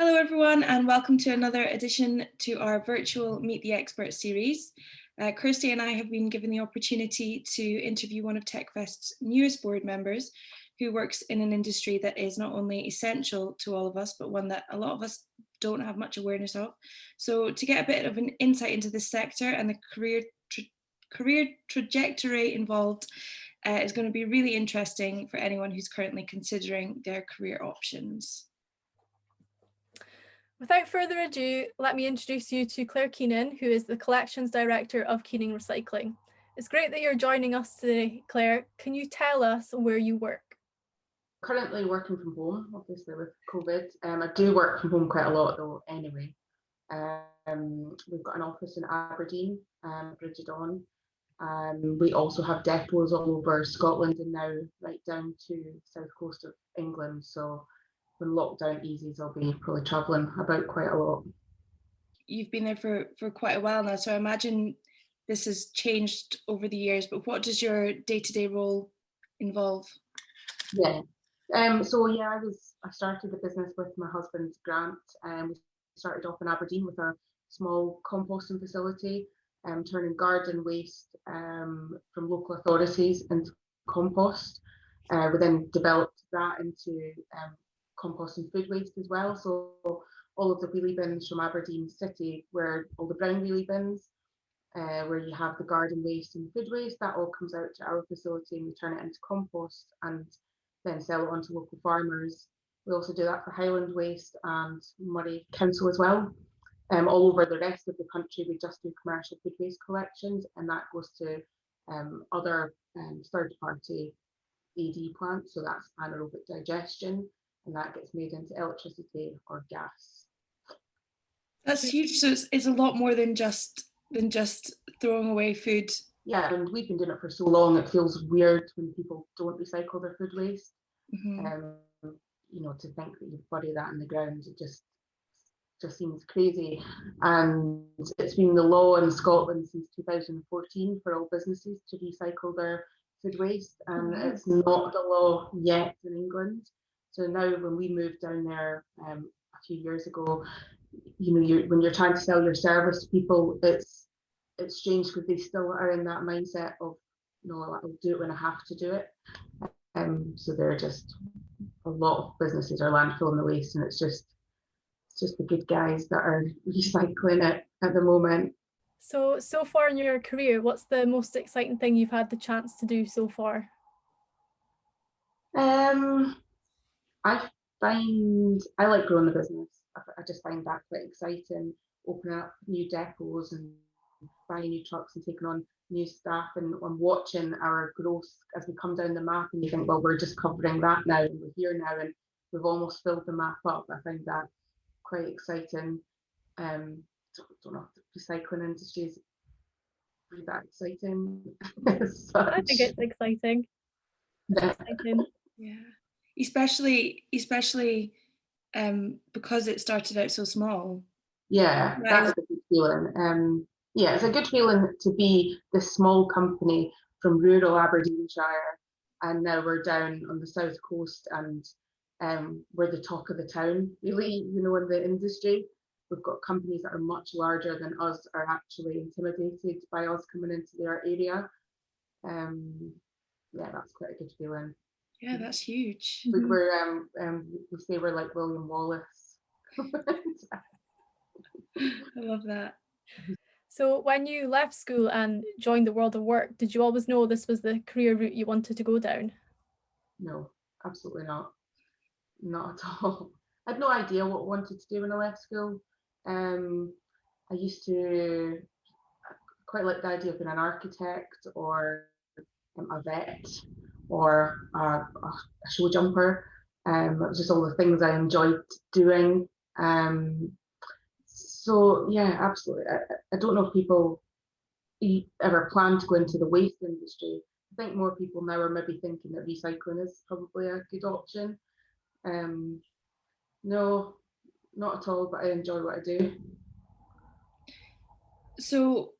Hello everyone and welcome to another edition to our virtual Meet the Expert series. Kirsty and I have been given the opportunity to interview one of TechFest's newest board members who works in an industry that is not only essential to all of us, but one that a lot of us don't have much awareness of. So to get a bit of an insight into this sector and the career trajectory involved is going to be really interesting for anyone who's currently considering their career options. Without further ado, let me introduce you to Claire Keenan, who is the Collections Director of Keenan Recycling. It's great that you're joining us today, Claire. Can you tell us where you work? Currently working from home, obviously with COVID. I do work from home quite a lot though anyway. We've got an office in Aberdeen, Bridget-on. We also have depots all over Scotland and now right down to south coast of England. So when lockdown eases, I'll be probably travelling about quite a lot. You've been there for quite a while now, so I imagine this has changed over the years, but what does your day-to-day role involve? Yeah, I started the business with my husband's grant. We started off in Aberdeen with a small composting facility, turning garden waste from local authorities into compost. We then developed that into composting food waste as well. So all of the wheelie bins from Aberdeen City, where all the brown wheelie bins, where you have the garden waste and food waste, that all comes out to our facility and we turn it into compost and then sell it on to local farmers. We also do that for Highland Waste and Moray Council as well. All over the rest of the country, we just do commercial food waste collections, and that goes to other third-party AD plants. So that's anaerobic digestion, and that gets made into electricity or gas. That's huge. So it's a lot more than just throwing away food. Yeah, and we've been doing it for so long, it feels weird when people don't recycle their food waste. Mm-hmm. To think that you bury that in the ground, it just seems crazy. And it's been the law in Scotland since 2014 for all businesses to recycle their food waste, and it's not the law yet in England. So now when we moved down there a few years ago, when you're trying to sell your service to people, it's strange because they still are in that mindset of, no, I'll do it when I have to do it. So there are just a lot of businesses are landfilling the waste, and it's just the good guys that are recycling it at the moment. So far in your career, what's the most exciting thing you've had the chance to do so far? I like growing the business. I just find that quite exciting, opening up new depots and buying new trucks and taking on new staff, and watching our growth as we come down the map, and you think, well, we're just covering that now and we're here now and we've almost filled the map up. I find that quite exciting. Don't know if the recycling industry is really that exciting. I think it's exciting. Yeah. Yeah, especially because it started out so small. Yeah, that's a good feeling. Yeah, it's a good feeling to be this small company from rural Aberdeenshire, and now we're down on the south coast, and we're the talk of the town, really, in the industry. We've got companies that are much larger than us are actually intimidated by us coming into their area. Yeah, that's quite a good feeling. Yeah, that's huge. We say we're like William Wallace. I love that. So when you left school and joined the world of work, did you always know this was the career route you wanted to go down? No, absolutely not. Not at all. I had no idea what I wanted to do when I left school. I used to quite like the idea of being an architect or a vet or a show jumper. It was just all the things I enjoyed doing. So yeah, absolutely. I don't know if people ever plan to go into the waste industry. I think more people now are maybe thinking that recycling is probably a good option. No, not at all, but I enjoy what I do. So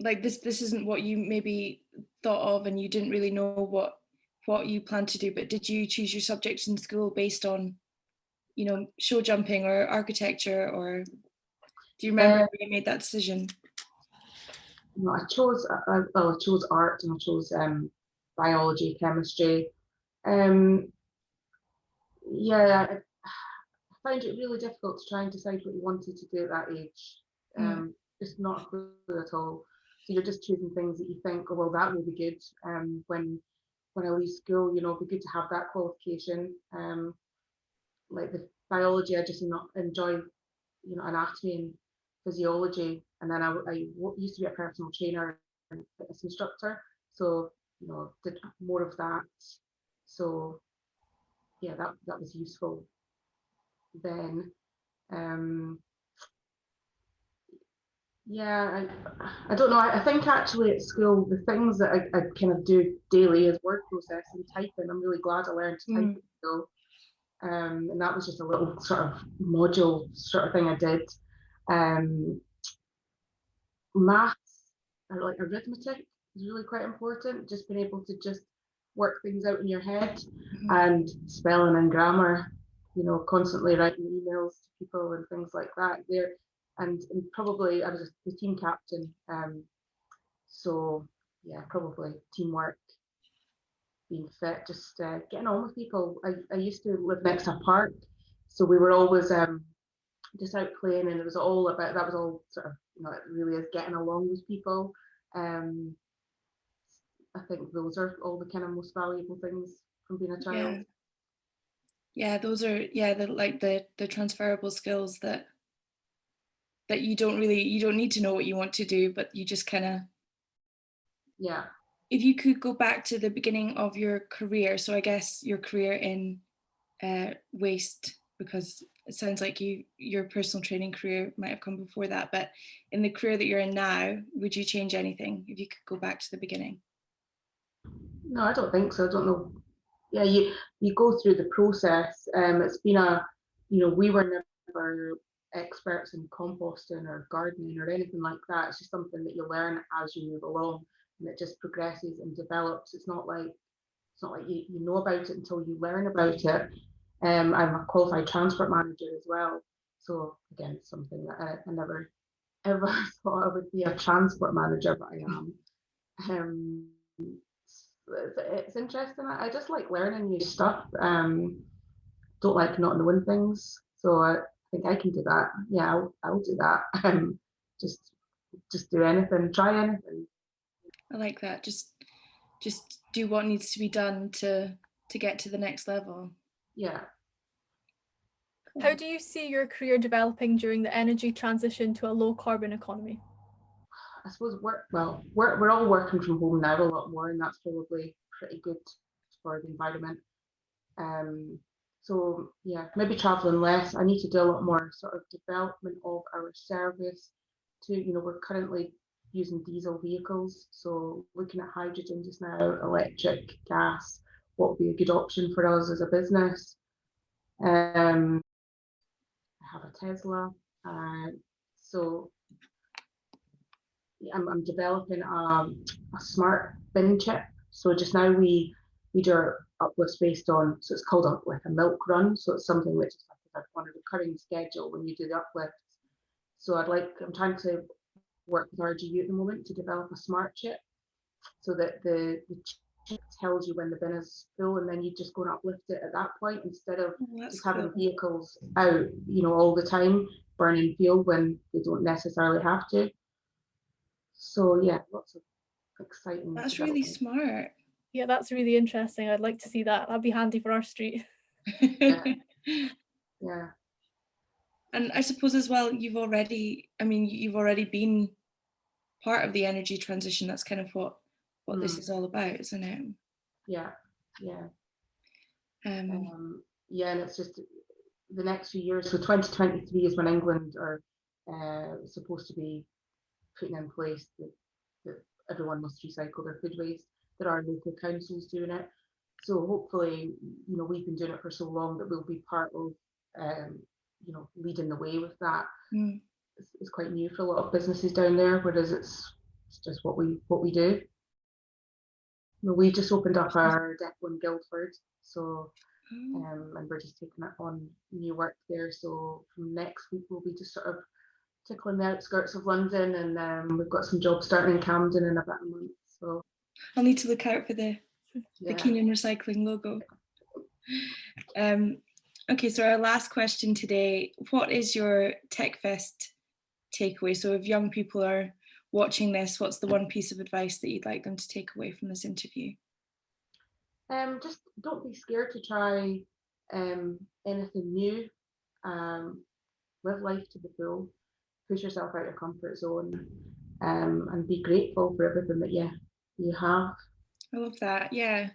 this isn't what you maybe thought of, and you didn't really know what you planned to do, but did you choose your subjects in school based on you know, show jumping or architecture, or do you remember when you made that decision? No, I chose art, and I chose biology, chemistry. Yeah, I find it really difficult to try and decide what you wanted to do at that age. Just not a clue at all. So you're just choosing things that you think, oh well, that will be good. When I leave school, you know, it'd be good to have that qualification. Like the biology, I just not enjoy, you know, anatomy and physiology. And then I used to be a personal trainer and fitness instructor, so you know, did more of that. So yeah, that was useful then. Yeah, I don't know. I think actually at school, the things that I kind of do daily is word processing, typing. I'm really glad I learned to type at school. And that was just a little sort of module sort of thing I did. Maths or like arithmetic is really quite important. Just being able to just work things out in your head, and spelling and grammar. You know, constantly writing emails to people and things like that. And probably I was the team captain. So yeah, probably teamwork, being fit, just getting on with people. I used to live next to a park, so we were always just out playing, and it was all about, that was all sort of, you know, it really is getting along with people. I think those are all the kind of most valuable things from being a child. Yeah, those are the transferable skills that you don't need to know what you want to do, but you just kind of. Yeah. If you could go back to the beginning of your career, so I guess your career in waste, because it sounds like your personal training career might have come before that, but in the career that you're in now, would you change anything if you could go back to the beginning? No, I don't think so. I don't know. Yeah, you go through the process. It's been you know, we were never experts in composting or gardening or anything like that. It's just something that you learn as you move along, and it just progresses and develops. It's not like you know about it until you learn about it. I'm a qualified transport manager as well. So again, it's something that I never ever thought I would be a transport manager, but I am. It's interesting. I just like learning new stuff. Don't like not knowing things. So I think I can do that. Yeah, I'll do that. Just do anything, try anything. I like that. Just do what needs to be done to get to the next level. Yeah. How do you see your career developing during the energy transition to a low carbon economy? I suppose we're all working from home now a lot more, and that's probably pretty good for the environment. So yeah, maybe traveling less. I need to do a lot more sort of development of our service. You know, we're currently using diesel vehicles, so looking at hydrogen just now, electric, gas, what would be a good option for us as a business. I have a Tesla, so I'm developing a smart bin chip. So just now we do our uplifts based on, so it's called like a milk run. So it's something which is like on a recurring schedule when you do the uplifts. So I'm trying to work with RGU at the moment to develop a smart chip, so that the chip tells you when the bin is full, and then you just go and uplift it at that point, instead of just having vehicles out, you know, all the time burning fuel when they don't necessarily have to. So yeah, lots of exciting. That's really smart. Yeah, that's really interesting. I'd like to see that. That'd be handy for our street. Yeah. And I suppose as well, you've already been part of the energy transition. That's kind of what this is all about, isn't it? Yeah. Yeah, and it's just the next few years. So 2023 is when England are supposed to be putting in place that everyone must recycle their food waste. There are local councils doing it. So hopefully, you know, we've been doing it for so long that we'll be part of, you know, leading the way with that. It's quite new for a lot of businesses down there, whereas it's just what we do. We just opened up our depot in Guildford, so and we're just taking it on new work there. So from next week we'll be just sort of tickling the outskirts of London, and we've got some jobs starting in Camden in about a month. So I'll need to look out for the Keenan Recycling logo. Okay, so our last question today, what is your TechFest takeaway? So if young people are watching this, what's the one piece of advice that you'd like them to take away from this interview? Just don't be scared to try anything new. Live life to the full, push yourself out of your comfort zone, and be grateful for everything that you have. I love that. Yeah,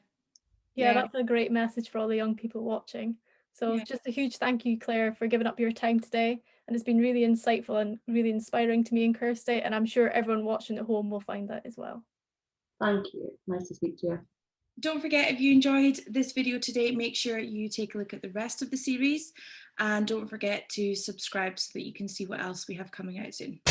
that's a great message for all the young people watching. So just a huge thank you, Claire, for giving up your time today. And it's been really insightful and really inspiring to me and Kirsty. And I'm sure everyone watching at home will find that as well. Thank you. Nice to speak to you. Don't forget, if you enjoyed this video today, make sure you take a look at the rest of the series, and don't forget to subscribe so that you can see what else we have coming out soon.